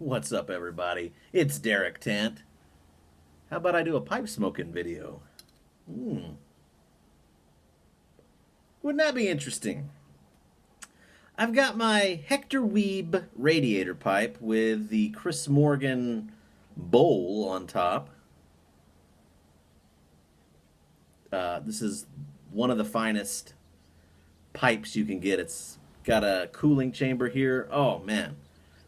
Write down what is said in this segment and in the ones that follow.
What's up, everybody? It's Derek Tant. How about I do a pipe smoking video? Hmm. Wouldn't that be interesting? I've got my Hector Weeb radiator pipe with the Chris Morgan bowl on top. This is one of the finest pipes you can get. It's got a cooling chamber here. Oh, man.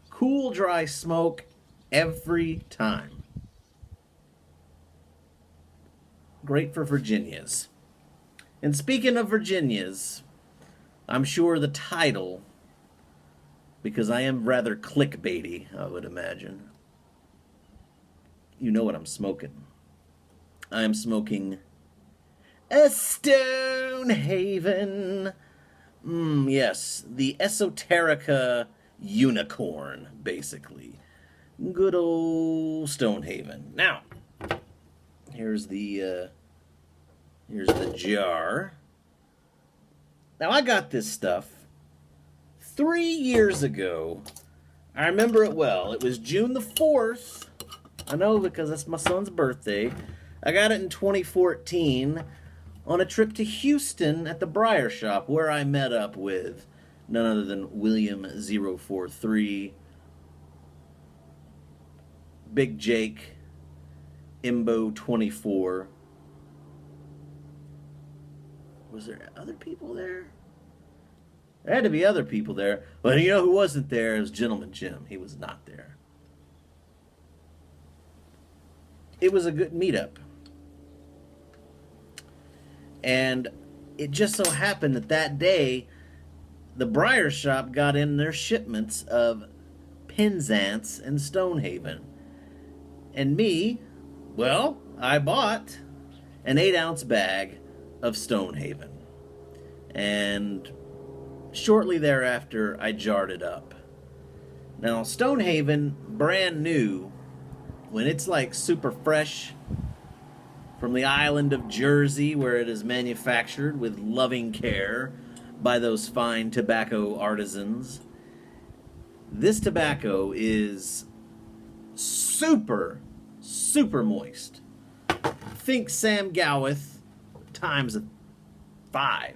Cool, dry smoke every time. Great for Virginias. And speaking of Virginias, I'm sure the title, because I am rather clickbaity, I would imagine. You know what I'm smoking. I'm smoking a Stonehaven. Yes, the Esoterica unicorn, basically. Good old Stonehaven. Now, here's the jar. Now, I got this stuff 3 years ago. I remember it well. It was June the 4th. I know because that's my son's birthday. I got it in 2014 on a trip to Houston at the Briar Shop, where I met up with none other than William043, Big Jake, Imbo24. Was there other people there? There had to be other people there. But you know who wasn't there? It was Gentleman Jim. He was not there. It was a good meetup. And it just so happened that that day, the Briar Shop got in their shipments of Penzance and Stonehaven. And me, well, I bought an 8-ounce bag of Stonehaven. And shortly thereafter, I jarred it up. Now, Stonehaven, brand new, when it's like super fresh from the island of Jersey, where it is manufactured with loving care by those fine tobacco artisans, this tobacco is super, super moist. Think Sam Gowith times 5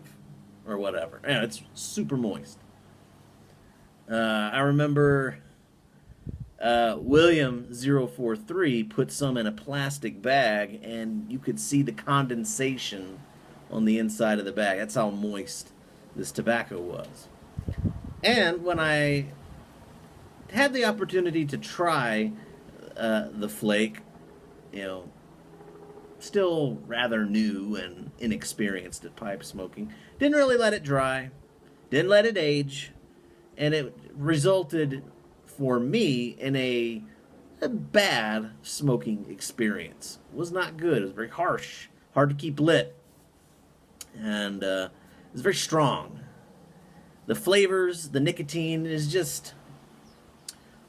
or whatever. Yeah, it's super moist. I remember William043 put some in a plastic bag, and you could see the condensation on the inside of the bag. That's how moist this tobacco was. And when I had the opportunity to try the flake, still rather new and inexperienced at pipe smoking, didn't really let it dry, didn't let it age, and it resulted for me in a bad smoking experience. It was not good. It was very harsh, hard to keep lit, and it was very strong. The flavors, the nicotine is just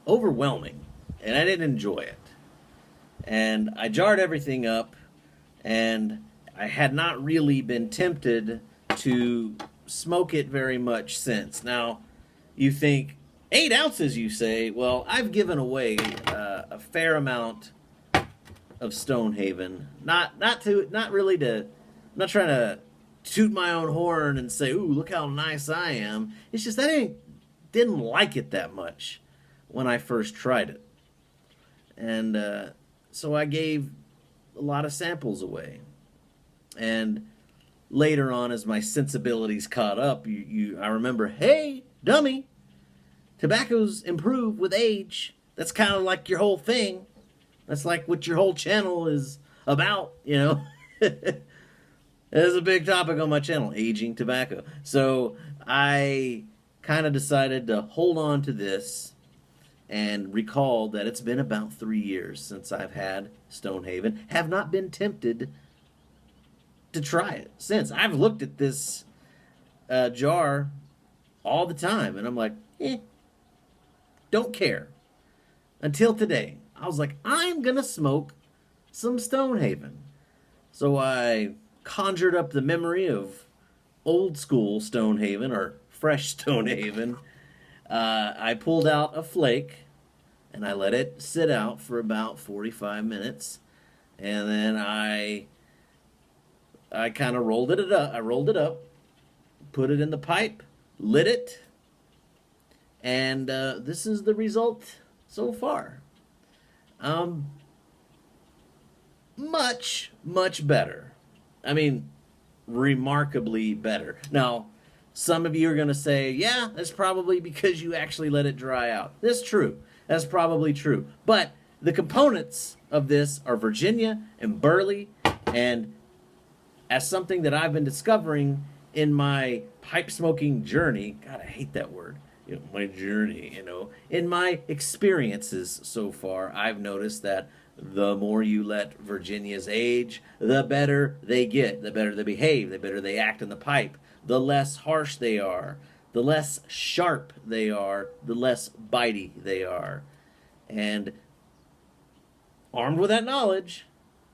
overwhelming, and I didn't enjoy it. And I jarred everything up, and I had not really been tempted to smoke it very much since. Now, you think, 8 ounces, you say? Well, I've given away a fair amount of Stonehaven. I'm not trying to toot my own horn and say, ooh, look how nice I am. It's just I didn't like it that much when I first tried it. And so I gave a lot of samples away. And later on, as my sensibilities caught up, I remember, hey, dummy, tobaccos improve with age. That's kind of like your whole thing. That's like what your whole channel is about, There's a big topic on my channel, aging tobacco. So I kind of decided to hold on to this and recall that it's been about 3 years since I've had Stonehaven. Have not been tempted to try it since. I've looked at this jar all the time, and I'm like, don't care. Until today, I was like, I'm going to smoke some Stonehaven. So I conjured up the memory of old school Stonehaven, or fresh Stonehaven. I pulled out a flake, and I let it sit out for about 45 minutes, and then I kind of rolled it up. I rolled it up, put it in the pipe, lit it, and this is the result so far. Um, much better. I mean, remarkably better. Now, some of you are going to say, yeah, that's probably because you actually let it dry out. That's true. That's probably true. But the components of this are Virginia and burley, and as something that I've been discovering in my pipe smoking journey, God, I hate that word. My journey, in my experiences so far, I've noticed that the more you let Virginias age, the better they get, the better they behave, the better they act in the pipe, the less harsh they are, the less sharp they are, the less bitey they are. And armed with that knowledge,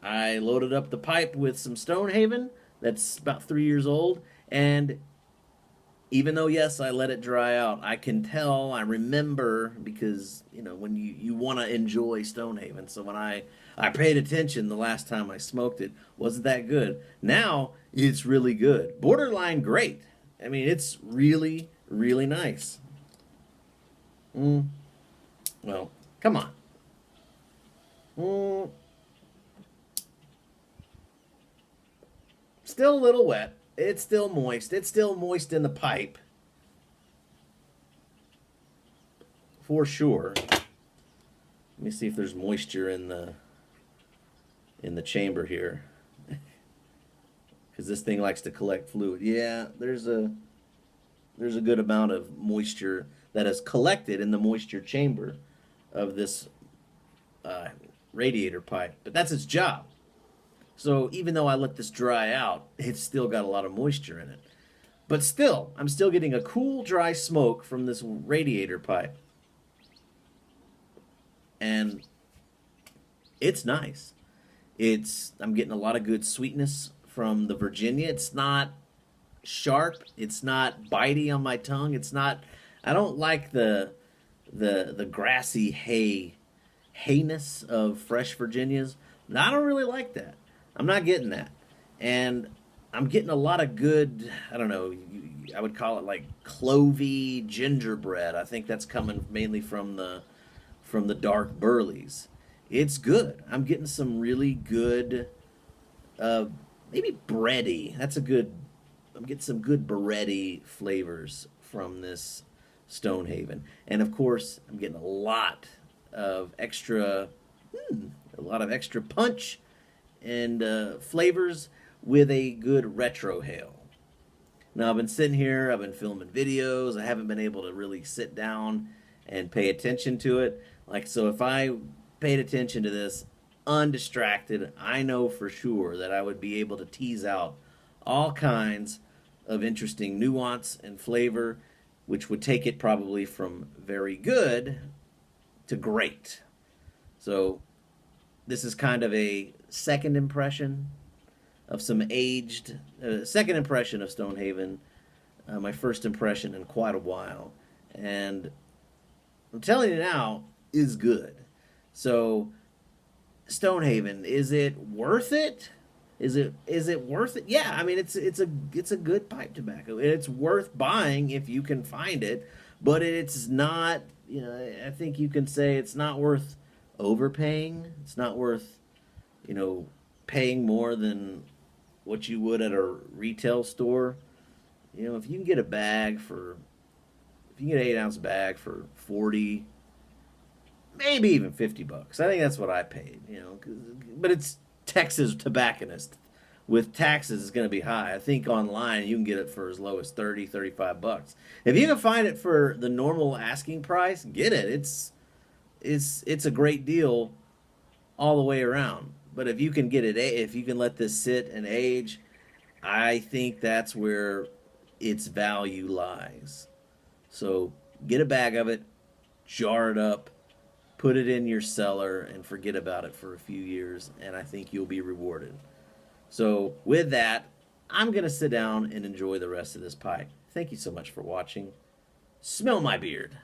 I loaded up the pipe with some Stonehaven that's about 3 years old, and even though, yes, I let it dry out, I can tell, I remember, because, when you want to enjoy Stonehaven. So when I paid attention the last time I smoked it, wasn't that good. Now, it's really good. Borderline great. I mean, it's really, really nice. Well, come on. Still a little wet. It's still moist. It's still moist in the pipe. For sure. Let me see if there's moisture in the chamber here. Because this thing likes to collect fluid. Yeah, there's a good amount of moisture that is collected in the moisture chamber of this radiator pipe. But that's its job. So even though I let this dry out, it's still got a lot of moisture in it. But still, I'm still getting a cool, dry smoke from this radiator pipe. And it's nice. I'm getting a lot of good sweetness from the Virginia. It's not sharp. It's not bitey on my tongue. I don't like the grassy hayness of fresh Virginias. I don't really like that. I'm not getting that. And I'm getting a lot of good, I don't know, I would call it like clovey gingerbread. I think that's coming mainly from the dark burleys. It's good. I'm getting some really good, maybe bready. I'm getting some good bready flavors from this Stonehaven. And of course, I'm getting a lot of extra punch and flavors with a good retrohale. Now, I've been sitting here, I've been filming videos, I haven't been able to really sit down and pay attention to it. So if I paid attention to this undistracted, I know for sure that I would be able to tease out all kinds of interesting nuance and flavor, which would take it probably from very good to great. So this is kind of a second impression of some aged, second impression of Stonehaven, my first impression in quite a while. And I'm telling you now, is good. So, Stonehaven, is it worth it? Is it worth it? Yeah, I mean it's a good pipe tobacco. It's worth buying if you can find it, but it's not. I think you can say it's not worth overpaying. It's not worth, paying more than what you would at a retail store. If you can get an 8-ounce bag for 40, maybe even $50. I think that's what I paid, but it's Texas tobacconist. With taxes, it's going to be high. I think online you can get it for as low as 30, $35. If you can find it for the normal asking price, get it. It's a great deal all the way around. But if you can if you can let this sit and age, I think that's where its value lies. So get a bag of it, jar it up, put it in your cellar, and forget about it for a few years, and I think you'll be rewarded. So with that, I'm going to sit down and enjoy the rest of this pipe. Thank you so much for watching. Smell my beard.